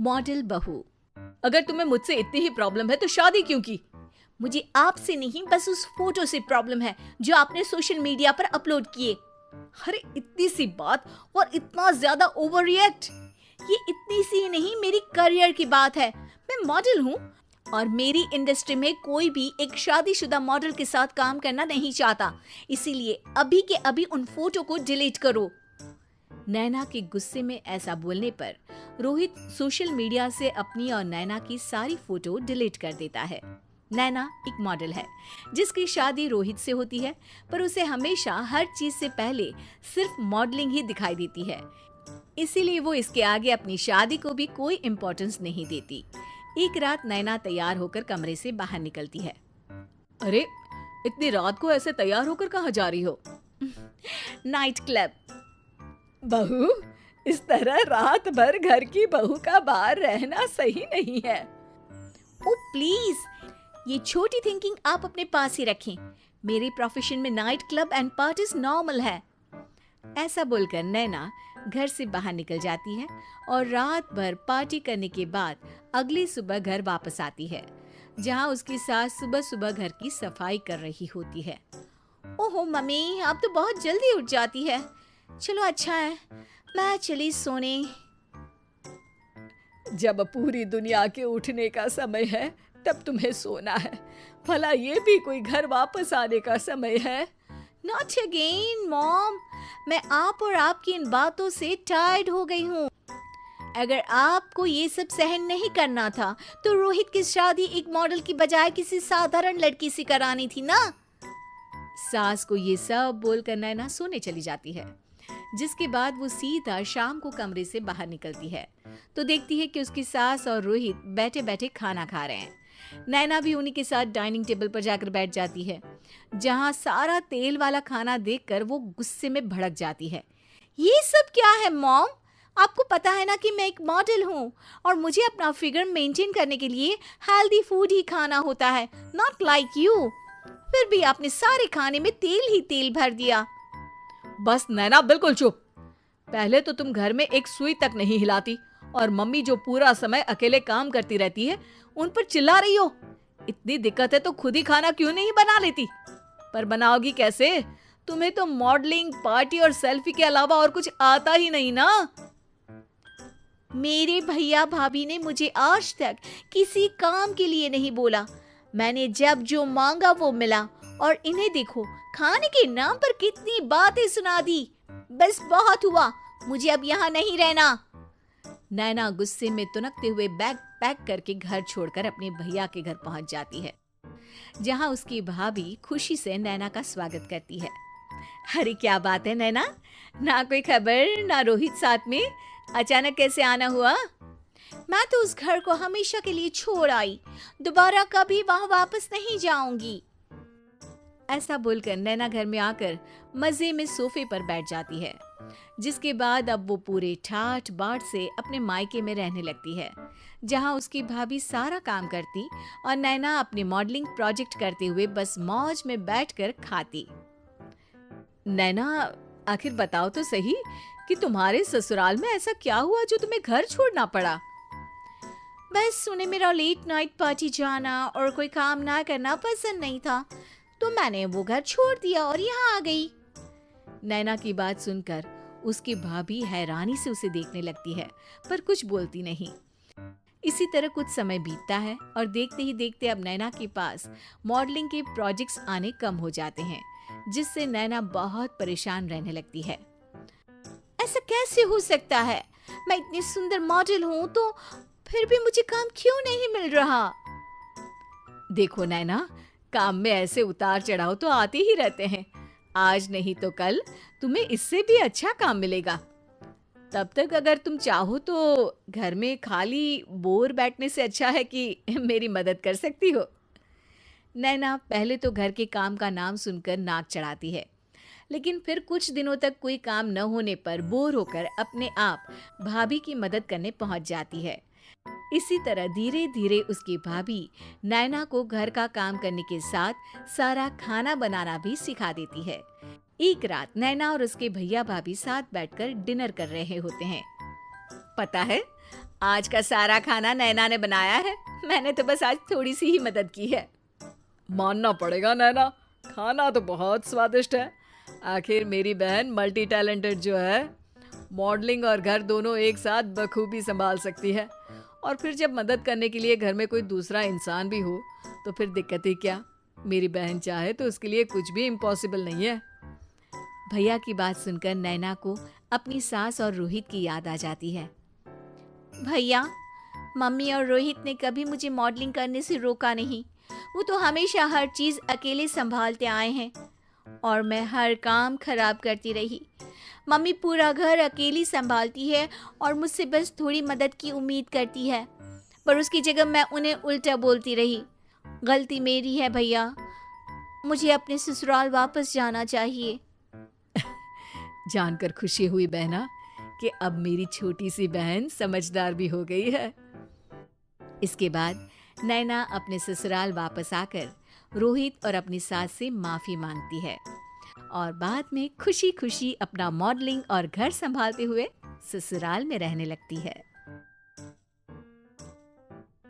Model बहू। अगर तुम्हें मुझसे इतनी ही प्रॉब्लम है तो शादी क्यों की? मुझे आपसे नहीं, बस उस फोटो से प्रॉब्लम है जो आपने सोशल मीडिया पर अपलोड किए। अरे इतनी सी बात और इतना ज्यादा ओवर रिएक्ट। ये इतनी सी नहीं, मेरी करियर की बात है। मैं मॉडल हूँ और मेरी इंडस्ट्री में कोई भी एक शादीशुदा मॉडल के साथ काम करना नहीं चाहता। इसीलिए अभी के अभी उन फोटो को डिलीट करो। नैना के गुस्से में ऐसा बोलने पर रोहित सोशल मीडिया से अपनी और नैना की सारी फोटो डिलीट कर देता है। नैना एक मॉडल है जिसकी शादी रोहित से होती है, पर उसे हमेशा हर चीज से पहले सिर्फ मॉडलिंग ही दिखाई देती है। इसीलिए वो इसके आगे अपनी शादी को भी कोई इम्पोर्टेंस नहीं देती। एक रात नैना तैयार होकर कमरे से बाहर निकलती है। अरे इतनी रात को ऐसे तैयार होकर कहाँ जा रही हो? Night club. बहू, इस तरह रात भर घर की बहू का बाहर रहना सही नहीं है। ओ प्लीज, ये छोटी थिंकिंग आप अपने पास ही रखें। मेरे प्रोफेशन में night club and parties normal है। ऐसा बोलकर नैना घर से बाहर निकल जाती है और रात भर पार्टी करने के बाद अगली सुबह घर वापस आती है, जहां उसकी सास सुबह सुबह घर की सफाई कर रही होती है। ओहो मम्मी, आप तो बहुत जल्दी उठ जाती है। चलो अच्छा है, मैं चली सोने। जब पूरी दुनिया के उठने का समय है तब तुम्हें सोना है। भला ये भी कोई घर वापस आने का समय है? नॉट अगेन मॉम, मैं आप और आपकी इन बातों से टायर्ड हो गई हूँ। अगर आपको ये सब सहन नहीं करना था तो रोहित की शादी एक मॉडल की बजाय किसी साधारण लड़की से करानी थी ना। सास को ये सब बोलकर नैना सोने चली जाती है, जिसके बाद वो सीधा शाम को कमरे से बाहर निकलती है तो देखती है कि उसकी सास और रोहित बैठे बैठे खाना खा रहे हैं। नैना भी उन्हीं के साथ डाइनिंग टेबल पर जाकर बैठ जाती है, जहां सारा तेल वाला खाना देखकर वो गुस्से में भड़क जाती है। ये सब क्या है मॉम? आपको पता है ना कि मैं एक मॉडल हूँ और मुझे अपना फिगर मेंटेन करने के लिए हेल्दी फूड ही खाना होता है, नॉट लाइक यू। फिर भी आपने सारे खाने में तेल ही तेल भर दिया। बस नैना, बिल्कुल चुप। पहले तो तुम घर में एक सुई तक नहीं हिलाती और मम्मी जो पूरा समय अकेले काम करती रहती है उन पर चिल्ला रही हो। इतनी दिक्कत है तो खुद ही खाना क्यों नहीं बना लेती? पर बनाओगी कैसे? तुम्हें तो मॉडलिंग, पार्टी और सेल्फी के अलावा और कुछ आता ही नहीं ना। मेरे भैया भाभी ने मुझे आज तक किसी काम के लिए नहीं बोला। मैंने जब जो मांगा वो मिला और इन्हें देखो, खाने के नाम पर कितनी बातें सुना दी। बस बहुत हुआ, मुझे अब यहाँ नहीं रहना। नैना गुस्से में तुनकते हुए बैग पैक करके घर छोड़कर अपने भैया के घर पहुंच जाती है, जहां उसकी भाभी खुशी से नैना का स्वागत करती है। अरे क्या बात है नैना, ना कोई खबर ना रोहित साथ में, अचानक कैसे आना हुआ? मैं तो उस घर को हमेशा के लिए छोड़ आई, दोबारा कभी वहां वापस नहीं जाऊंगी। ऐसा बोलकर नैना घर में आकर मजे में सोफे पर बैठ जाती है, जिसके बाद अब वो पूरे ठाठ बाट से अपने मायके में रहने लगती है, जहां उसकी भाभी सारा काम करती और नैना अपने मॉडलिंग प्रोजेक्ट करते हुए बस मौज में बैठकर खाती। नैना, आखिर बताओ तो सही कि तुम्हारे ससुराल में ऐसा क्या हुआ जो तुम्हें घर छोड़ना पड़ा? बस उन्हें मेरा लेट नाइट पार्टी जाना और कोई काम ना करना पसंद नहीं था, तो मैंने वो घर छोड़ दिया और यहाँ आ गई। नैना की बात सुनकर उसकी भाभी हैरानी से उसे देखने लगती है, पर कुछ बोलती नहीं। इसी तरह कुछ समय बीतता है और देखते ही देखते अब नैना के पास मॉडलिंग के प्रोजेक्ट्स आने कम हो जाते हैं, जिससे नैना बहुत परेशान रहने लगती है। ऐसा कैसे हो सकता है? मैं इतनी सुंदर मॉडल हूँ तो फिर भी मुझे काम क्यों नहीं मिल रहा? देखो नैना, काम में ऐसे उतार चढ़ाव तो आते ही रहते हैं। आज नहीं तो कल तुम्हें इससे भी अच्छा काम मिलेगा। तब तक अगर तुम चाहो तो घर में खाली बोर बैठने से अच्छा है कि मेरी मदद कर सकती हो। नैना पहले तो घर के काम का नाम सुनकर नाक चढ़ाती है, लेकिन फिर कुछ दिनों तक कोई काम न होने पर बोर होकर अपने आप भाभी की मदद करने पहुंच जाती है। इसी तरह धीरे धीरे उसकी भाभी नैना को घर का काम करने के साथ सारा खाना बनाना भी सिखा देती है। एक रात नैना और उसके भैया भाभी साथ बैठकर डिनर कर रहे होते हैं। पता है, आज का सारा खाना नैना ने बनाया है। मैंने तो बस आज थोड़ी सी ही मदद की है। मानना पड़ेगा नैना, खाना तो बहुत स्वादिष्ट है। आखिर मेरी बहन मल्टी टैलेंटेड जो है, मॉडलिंग और घर दोनों एक साथ बखूबी संभाल सकती है। और फिर जब मदद करने के लिए घर में कोई दूसरा इंसान भी हो तो फिर दिक्कत ही क्या। मेरी बहन चाहे तो उसके लिए कुछ भी इम्पॉसिबल नहीं है। भैया की बात सुनकर नैना को अपनी सास और रोहित की याद आ जाती है। भैया, मम्मी और रोहित ने कभी मुझे मॉडलिंग करने से रोका नहीं। वो तो हमेशा हर चीज़ अकेले संभालते आए हैं और मैं हर काम खराब करती रही। मम्मी पूरा घर अकेली संभालती है और मुझसे बस थोड़ी मदद की उम्मीद करती है, पर उसकी जगह मैं उन्हें उल्टा बोलती रही। गलती मेरी है भैया, मुझे अपने ससुराल वापस जाना चाहिए। जानकर खुशी हुई बहना कि अब मेरी छोटी सी बहन समझदार भी हो गई है। इसके बाद नैना अपने ससुराल वापस आकर रोहित और अपनी सास से माफ़ी मांगती है और बाद में खुशी खुशी अपना मॉडलिंग और घर संभालते हुए ससुराल में रहने लगती है।